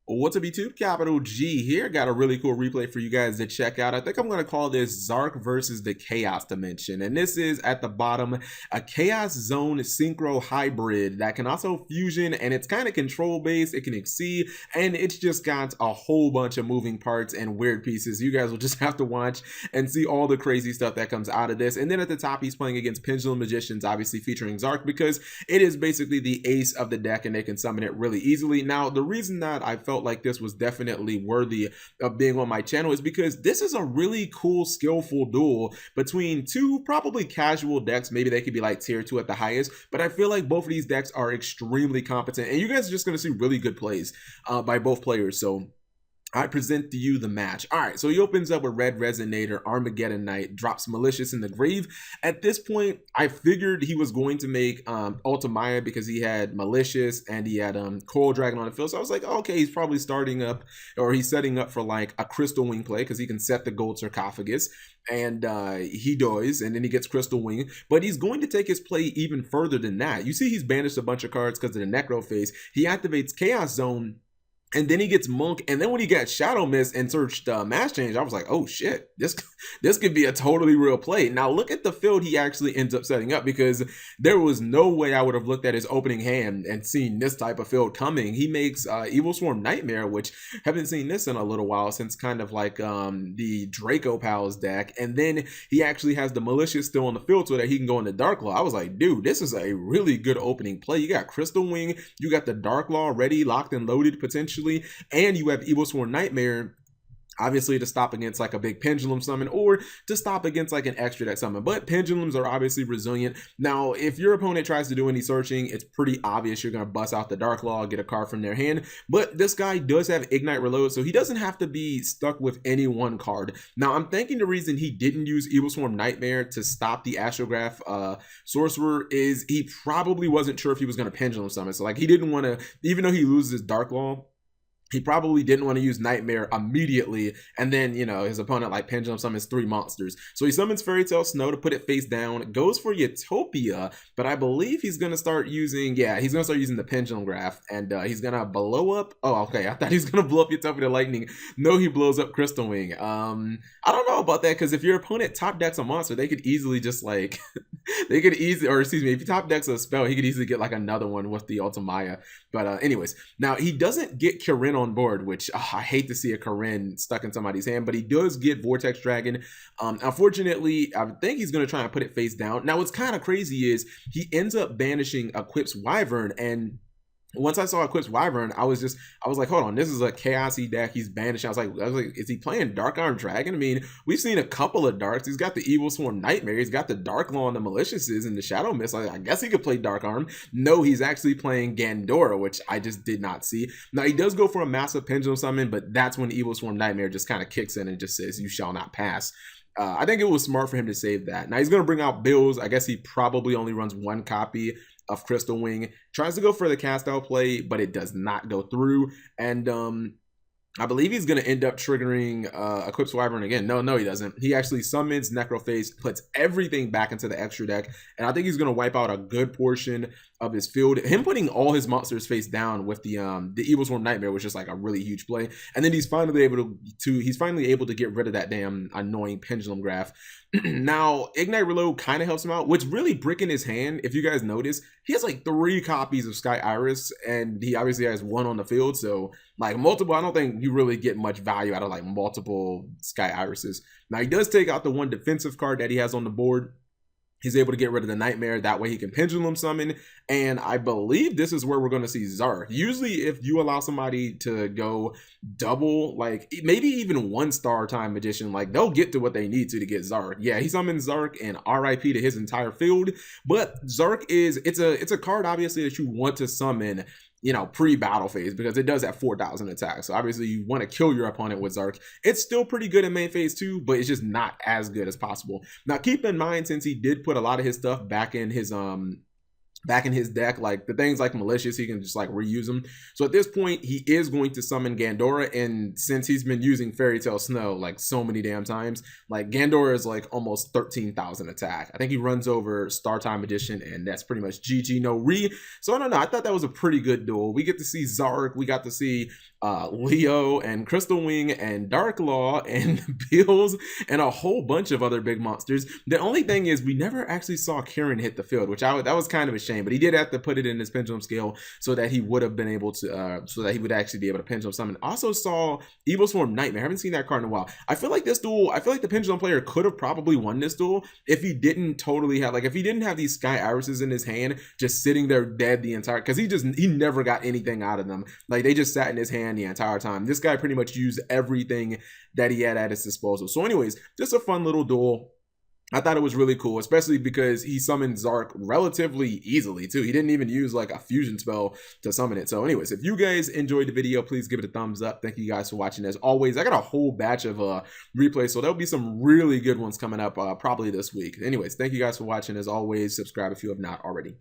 What's up, YouTube? Capital G here. Got a really cool replay for you guys to check out. I think I'm going to call this Zarc versus the Chaos Dimension. And this is at the bottom, a Chaos Zone Synchro Hybrid that can also fusion, and it's kind of control based. It can exceed, and it's just got a whole bunch of moving parts and weird pieces. You guys will just have to watch and see all the crazy stuff that comes out of this. And then at the top, he's playing against Pendulum Magicians, obviously featuring Zarc, because it is basically the ace of the deck and they can summon it really easily. Now, the reason that I felt like this was definitely worthy of being on my channel is because this is a really cool, skillful duel between two probably casual decks. Maybe they could be like tier 2 at the highest, but I feel like both of these decks are extremely competent, and you guys are just going to see really good plays by both players. So I present to you the match. All right, so he opens up with Red Resonator, Armageddon Knight, drops Malicious in the grave. At this point, I figured he was going to make Ultimaya because he had Malicious and he had Coral Dragon on the field. So I was like, okay, he's probably starting up, or he's setting up for like a Crystal Wing play because he can set the Gold Sarcophagus. And he does, and then he gets Crystal Wing, but he's going to take his play even further than that. You see he's banished a bunch of cards because of the Necro phase. He activates Chaos Zone, and then he gets Monk, and then when he got Shadow Mist and searched Mass Change, I was like, oh shit, this could be a totally real play. Now look at the field he actually ends up setting up, because there was no way I would have looked at his opening hand and seen this type of field coming. He makes Evil Swarm Nightmare, which haven't seen this in a little while, since kind of like the Draco Pals deck, and then he actually has the Malicious still on the field so that he can go into Dark Law. I was like, dude, this is a really good opening play. You got Crystal Wing, you got the Dark Law ready, locked and loaded potentially, and you have Evil Swarm Nightmare, obviously to stop against like a big pendulum summon or to stop against like an extra deck summon. But pendulums are obviously resilient. Now, if your opponent tries to do any searching, it's pretty obvious you're going to bust out the Dark Law, get a card from their hand. But this guy does have Ignite Reload, so he doesn't have to be stuck with any one card. Now, I'm thinking the reason he didn't use Evil Swarm Nightmare to stop the Astrograph Sorcerer is he probably wasn't sure if he was going to pendulum summon. So like he didn't want to, even though he loses Dark Law, he probably didn't want to use Nightmare immediately, and then, you know, his opponent like pendulum summons 3 monsters. So he summons Fairy Tale Snow to put it face down, goes for Utopia, but I believe he's going to start using, he's going to start using the Pendulum Graph, and he's going to blow up, oh, okay, I thought he was going to blow up Utopia to Lightning. No, he blows up Crystal Wing. I don't know about that, because if your opponent top decks a monster, they could easily just like, they could easily, or excuse me, if he top decks a spell, he could easily get like another one with the Ultimaya. But anyways, now he doesn't get Kirin on board, which I hate to see a Kirin stuck in somebody's hand, but he does get Vortex Dragon. Unfortunately, I think he's going to try and put it face down. Now, what's kind of crazy is he ends up banishing Equip's Wyvern, and once I saw Equip's Wyvern, I was like, hold on, this is a chaosy deck. He's banishing. I was like, is he playing Dark Arm Dragon? I mean, we've seen a couple of darks. He's got the Evil Swarm Nightmare. He's got the Dark Law and the Maliciouses and the Shadow Mist. I guess he could play Dark Arm. No, he's actually playing Gandora, which I just did not see. Now, he does go for a massive Pendulum Summon, but that's when Evil Swarm Nightmare just kind of kicks in and just says, you shall not pass. I think it was smart for him to save that. Now, he's going to bring out Bills. I guess he probably only runs 1 copy of Crystal Wing, tries to go for the cast out play, but it does not go through. And I believe he's going to end up triggering Equip's Wyvern again. No, he doesn't. He actually summons Necrophase, puts everything back into the extra deck, and I think he's going to wipe out a good portion of his field. Him putting all his monsters face down with the Evil Swarm Nightmare was just like a really huge play. And then he's finally able to get rid of that damn annoying Pendulum Graph. Now, Ignite Reload kind of helps him out. What's really bricking his hand, if you guys notice, he has like 3 copies of Sky Iris, and he obviously has 1 on the field. So like multiple, I don't think you really get much value out of like multiple Sky Irises. Now, he does take out the 1 defensive card that he has on the board. He's able to get rid of the Nightmare. That way he can Pendulum Summon. And I believe this is where we're going to see Zarc. Usually if you allow somebody to go double, like maybe even 1-star Time Magician, like they'll get to what they need to get Zarc. Yeah, he summons Zarc and RIP to his entire field. But Zarc is, it's a card obviously that you want to summon, you know, pre-battle phase, because it does have 4,000 attacks. So obviously you want to kill your opponent with Zarc. It's still pretty good in main phase too, but it's just not as good as possible. Now keep in mind, since he did put a lot of his stuff back in his deck, like the things like Malicious, he can just like reuse them. So at this point, he is going to summon Gandora, and since he's been using Fairy Tale Snow like so many damn times, like Gandora is like almost 13,000 attack. I think he runs over Star Time Edition, and that's pretty much GG no re. So I don't know, I thought that was a pretty good duel. We get to see Zarc, we got to see Leo and Crystal Wing and Dark Law and Bills and a whole bunch of other big monsters. The only thing is we never actually saw Kieran hit the field, which that was kind of a shame, but he did have to put it in his pendulum scale so that he would have been able to, so that he would actually be able to pendulum summon. Also saw Evil Swarm Nightmare. I haven't seen that card in a while. I feel like this duel, I feel like the pendulum player could have probably won this duel if he didn't totally have, like if he didn't have these Sky Irises in his hand just sitting there dead the entire, because he never got anything out of them. Like they just sat in his hand the entire time. This guy pretty much used everything that he had at his disposal. So anyways, just a fun little duel. I thought it was really cool, especially because he summoned Zarc relatively easily too. He didn't even use like a fusion spell to summon it. So anyways, if you guys enjoyed the video, please give it a thumbs up. Thank you guys for watching. As always, I got a whole batch of replays, so there'll be some really good ones coming up probably this week. Anyways, thank you guys for watching. As always, subscribe if you have not already.